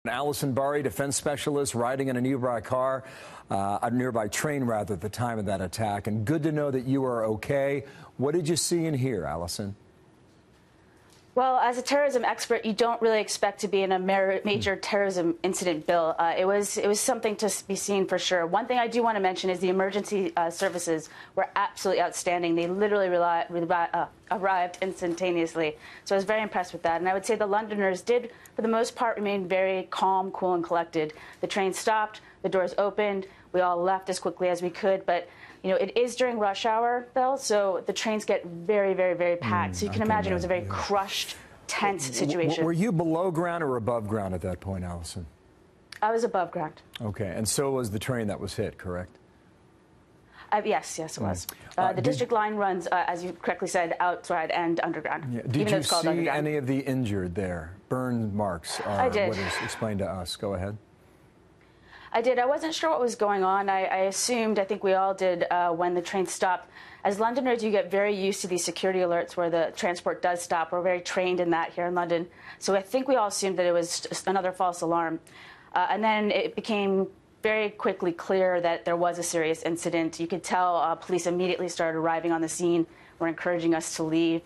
Allison Barrie, defense specialist, riding in a nearby train rather, at the time of that attack. And good to know that you are okay. What did you see and hear, Allison? Well, as a terrorism expert, you don't really expect to be in a major terrorism incident, Bill. It was something to be seen for sure. One thing I do want to mention is the emergency services were absolutely outstanding. They literally arrived instantaneously. So I was very impressed with that. And I would say the Londoners did, for the most part, remain very calm, cool, and collected. The train stopped, the doors opened, we all left as quickly as we could. But you know, it is during rush hour, Bill, so the trains get very, very, very packed. So you can imagine it was a very crushed, tense situation. Were you below ground or above ground at that point, Allison? I was above ground. Okay, and so was the train that was hit, correct? Yes, it was. The district line runs, as you correctly said, outside and underground. Yeah. Did you see any of the injured there? Burn marks are I did. What is explained to us. Go ahead. I did. I wasn't sure what was going on. I assumed, I think we all did, when the train stopped. As Londoners, you get very used to these security alerts where the transport does stop. We're very trained in that here in London. So I think we all assumed that it was just another false alarm. And then it became very quickly clear that there was a serious incident. You could tell police immediately started arriving on the scene, were encouraging us to leave.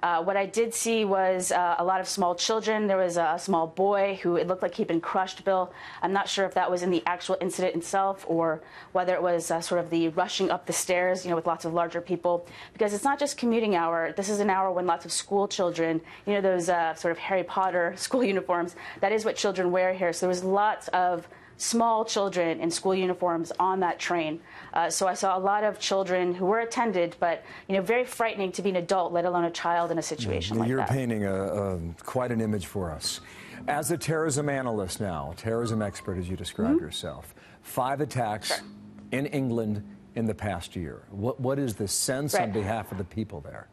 What I did see was a lot of small children. There was a small boy who it looked like he'd been crushed, Bill. I'm not sure if that was in the actual incident itself or whether it was sort of the rushing up the stairs, you know, with lots of larger people. Because it's not just commuting hour. This is an hour when lots of school children, you know, those sort of Harry Potter school uniforms, that is what children wear here. So there was lots of small children in school uniforms on that train. So I saw a lot of children who were attended, but you know, very frightening to be an adult, let alone a child in a situation like that. You're painting quite an image for us. As a terrorism analyst now, terrorism expert as you describe yourself, 5 attacks in England in the past year. What is the sense on behalf of the people there?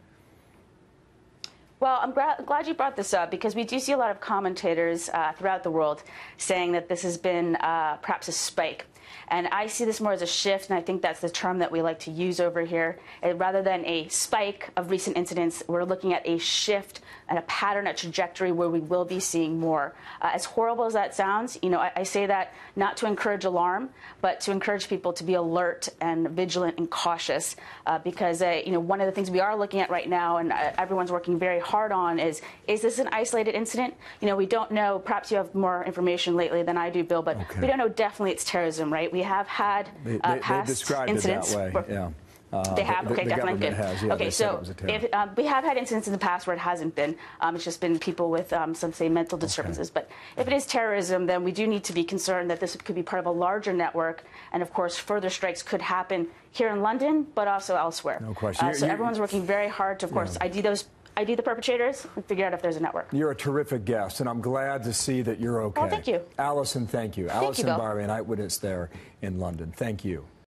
Well, I'm glad you brought this up because we do see a lot of commentators throughout the world saying that this has been perhaps a spike. And I see this more as a shift, and I think that's the term that we like to use over here. Rather than a spike of recent incidents, we're looking at a shift and a pattern, a trajectory where we will be seeing more. As horrible as that sounds, you know, I say that not to encourage alarm, but to encourage people to be alert and vigilant and cautious, because you know, one of the things we are looking at right now, and everyone's working very hard on, is this an isolated incident? You know, we don't know. Perhaps you have more information lately than I do, Bill, but we don't know definitely it's terrorism, right? We have had past incidents. It that way. Yeah. They have? Okay, definitely good. Has, yeah, okay, so if, we have had incidents in the past where it hasn't been. It's just been people with, some say, mental disturbances. But if it is terrorism, then we do need to be concerned that this could be part of a larger network. And, of course, further strikes could happen here in London, but also elsewhere. No question. So everyone's working very hard to, of course, ID the perpetrators and figure out if there's a network. You're a terrific guest, and I'm glad to see that you're okay. Oh, thank you. Allison, thank you. Allison Barrie, an eyewitness there in London. Thank you.